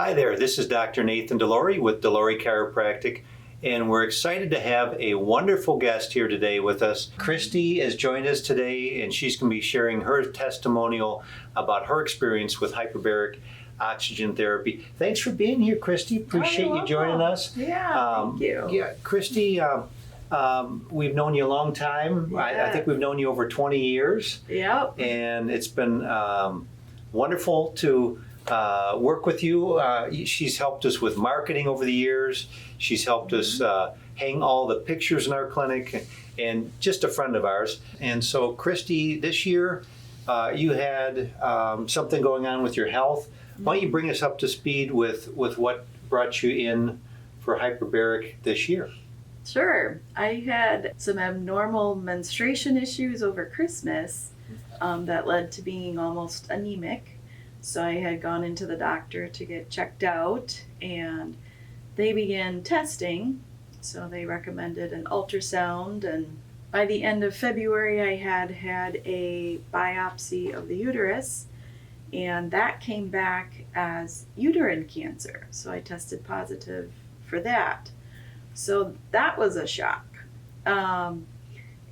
Hi there, this is Dr. Nathan DeLorey with DeLorey Chiropractic, and we're excited to have a wonderful guest here today with us. Christy has joined us today, and she's going to be sharing her testimonial about her experience with hyperbaric oxygen therapy. Thanks for being here, Christy. Appreciate you joining us. Yeah, thank you. Yeah, Christy, we've known you a long time. Yeah. I think we've known you over 20 years. Yep. And it's been wonderful to work with you. She's helped us with marketing over the years. She's helped us hang all the pictures in our clinic, and just a friend of ours. And so, Christy, this year you had something going on with your health. Why don't you bring us up to speed with what brought you in for hyperbaric this year? Sure. I had some abnormal menstruation issues over Christmas that led to being almost anemic. So I had gone into the doctor to get checked out, and they began testing. So they recommended an ultrasound, and by the end of February I had a biopsy of the uterus, and that came back as uterine cancer. So I tested positive for that. So that was a shock. And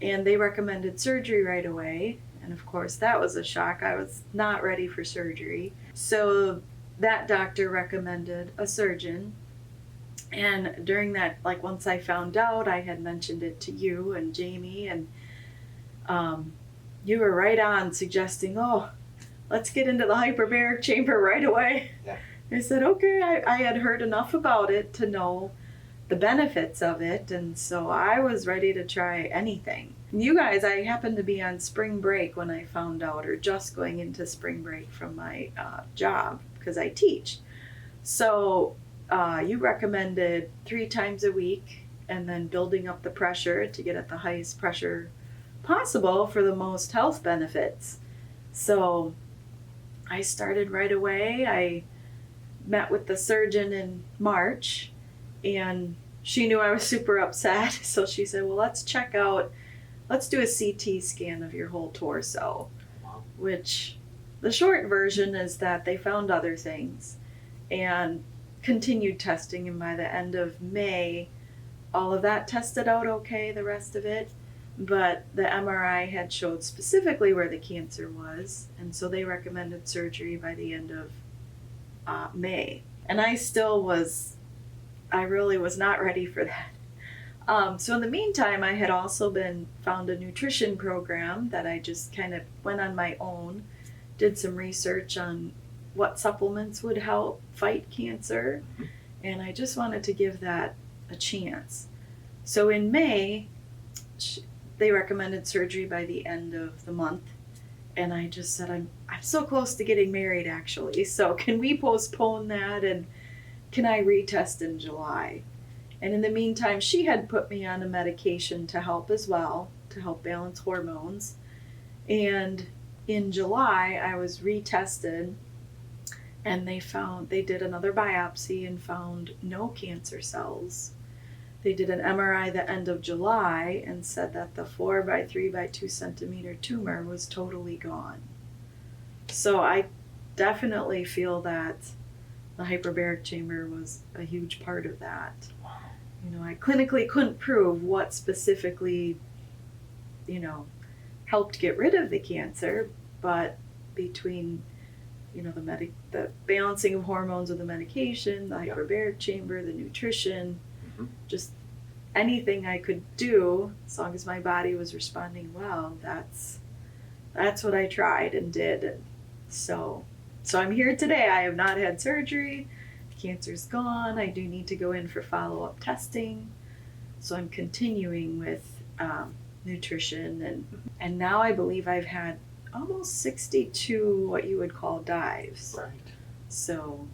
they recommended surgery right away. And of course, that was a shock. I was not ready for surgery. So that doctor recommended a surgeon. And during that, like once I found out, I had mentioned it to you and Jamie, and you were right on suggesting, oh, let's get into the hyperbaric chamber right away. Yeah. I said, okay, I had heard enough about it to know the benefits of it, and so I was ready to try anything. You guys, I happened to be on spring break when I found out, or just going into spring break from my job, because I teach. So you recommended 3 times a week, and then building up the pressure to get at the highest pressure possible for the most health benefits. So I started right away. I met with the surgeon in March, and she knew I was super upset. So she said, well, let's do a CT scan of your whole torso. Wow. Which the short version is that they found other things and continued testing. And by the end of May, all of that tested out okay, the rest of it. But the MRI had showed specifically where the cancer was. And so they recommended surgery by the end of May. And I really was not ready for that. So in the meantime, I had also found a nutrition program that I just kind of went on my own, did some research on what supplements would help fight cancer, and I just wanted to give that a chance. So in May, they recommended surgery by the end of the month, and I just said, I'm so close to getting married actually, so can we postpone that, and can I retest in July? And in the meantime, she had put me on a medication to help as well, to help balance hormones. And in July, I was retested, and they did another biopsy and found no cancer cells. They did an MRI the end of July and said that the 4 by 3 by 2 centimeter tumor was totally gone. So I definitely feel that the hyperbaric chamber was a huge part of that. Wow. I clinically couldn't prove what specifically, helped get rid of the cancer, but between, the balancing of hormones with the medication, the hyperbaric chamber, the nutrition, just anything I could do, as long as my body was responding well, that's what I tried and did. And so I'm here today. I have not had surgery. The cancer's gone. I do need to go in for follow-up testing. So I'm continuing with nutrition, and now I believe I've had almost 62 what you would call dives. Right. So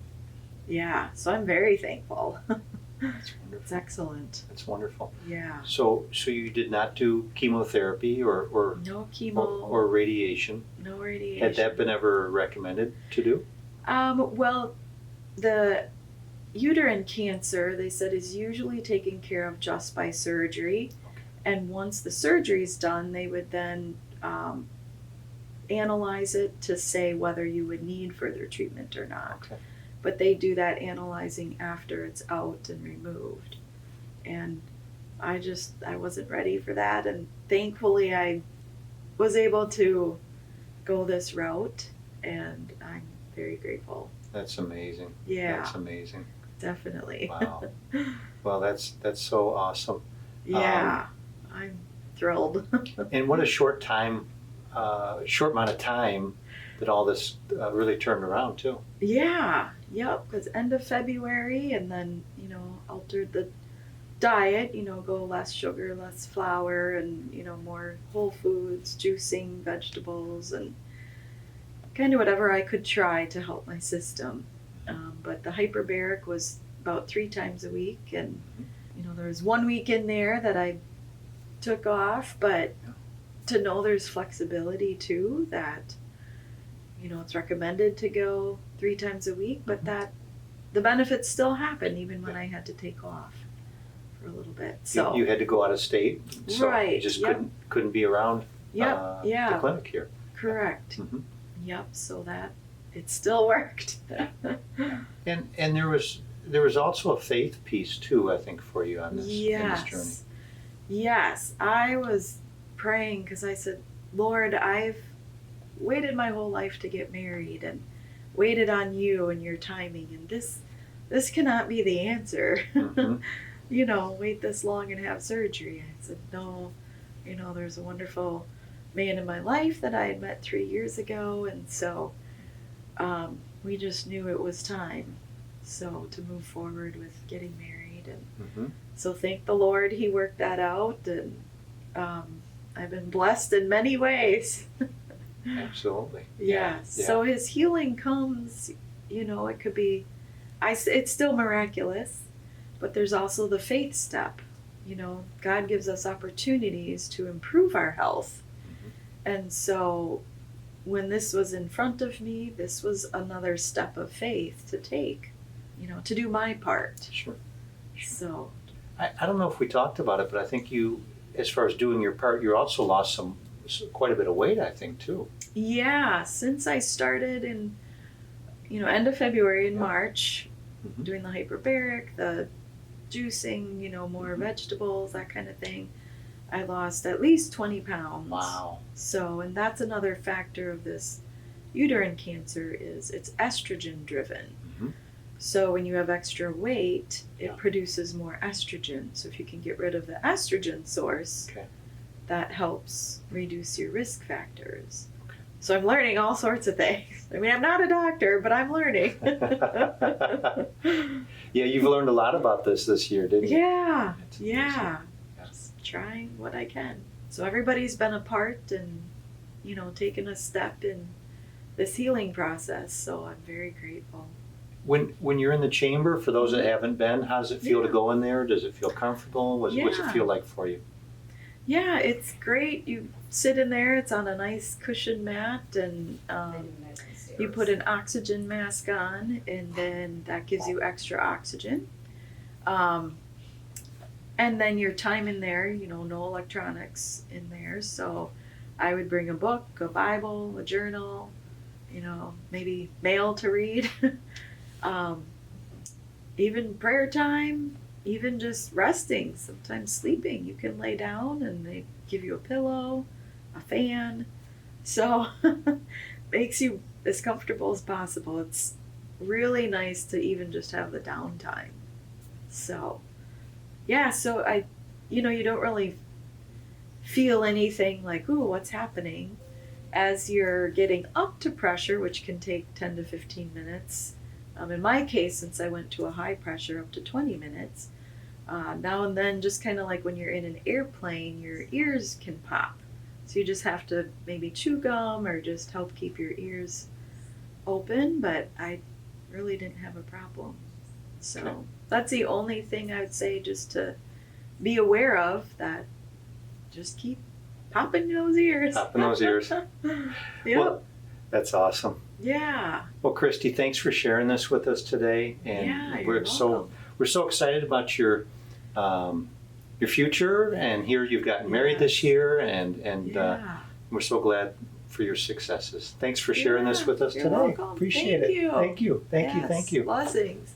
yeah, so I'm very thankful. That's wonderful. It's excellent. That's wonderful. Yeah. So you did not do chemotherapy or No chemo. or radiation. No radiation. Had that been ever recommended to do? Well, the uterine cancer, they said, is usually taken care of just by surgery. Okay. And once the surgery's done, they would then analyze it to say whether you would need further treatment or not. Okay. but they do that analyzing after it's out and removed. And I wasn't ready for that, and thankfully I was able to go this route, and I'm very grateful. That's amazing. Yeah. That's amazing. Definitely. Wow. Well, that's so awesome. Yeah. I'm thrilled. And what a short amount of time that all this really turned around too. Yeah. Yep. Because end of February, and then, altered the diet, go less sugar, less flour, and, more whole foods, juicing, vegetables, and kind of whatever I could try to help my system. But the hyperbaric was about 3 times a week, and, there was 1 week in there that I took off, but to know there's flexibility too, that, it's recommended to go 3 times a week, but that the benefits still happen even when I had to take off for a little bit. So you had to go out of state, so right, you just couldn't be around the clinic here. Correct. Mm-hmm. Yep. So that it still worked. And there was also a faith piece too, I think, for you on this, in this journey. Yes, I was praying because I said, Lord, I've waited my whole life to get married and waited on you and your timing, and this cannot be the answer. Mm-hmm. Wait this long and have surgery. I said, no, there's a wonderful man in my life that I had met 3 years ago, and so we just knew it was time. So to move forward with getting married, and so thank the Lord, He worked that out, and I've been blessed in many ways. Absolutely. Yeah. So His healing comes, it could be, it's still miraculous, but there's also the faith step. God gives us opportunities to improve our health. And so when this was in front of me, this was another step of faith to take, to do my part. Sure. So I don't know if we talked about it, but I think you, as far as doing your part, you also lost quite a bit of weight, I think, too. Yeah, since I started in, end of February and March, doing the hyperbaric, the juicing, more vegetables, that kind of thing, I lost at least 20 pounds. Wow. So, and that's another factor of this uterine cancer, is it's estrogen driven. So when you have extra weight, it produces more estrogen. So if you can get rid of the estrogen source, that helps reduce your risk factors. So I'm learning all sorts of things. I mean, I'm not a doctor, but I'm learning. Yeah, you've learned a lot about this year, didn't you? Yeah. Just trying what I can. So everybody's been a part and, taken a step in this healing process. So I'm very grateful. When you're in the chamber, for those that haven't been, how does it feel to go in there? Does it feel comfortable? What's it feel like for you? Yeah, it's great. You sit in there, it's on a nice cushion mat, and you put an oxygen mask on, and then that gives you extra oxygen. And then your time in there, no electronics in there. So I would bring a book, a Bible, a journal, maybe mail to read. Even prayer time, even just resting, sometimes sleeping. You can lay down and they give you a pillow, a fan. So makes you as comfortable as possible. It's really nice to even just have the downtime. So, so you don't really feel anything like, ooh, what's happening? As you're getting up to pressure, which can take 10 to 15 minutes, in my case, since I went to a high pressure, up to 20 minutes, now and then, just kind of like when you're in an airplane, your ears can pop. So you just have to maybe chew gum or just help keep your ears open, but I really didn't have a problem. So that's the only thing I would say, just to be aware of, that just keep popping those ears. Popping those ears. Yep. Well, that's awesome. Yeah. Well, Christy, thanks for sharing this with us today, and we're so excited about your future. And here you've gotten married this year, and we're so glad for your successes. Thanks for sharing this with us you're today. welcome. Appreciate Thank it. you. Thank you. Thank you. Yes, Thank you. blessings.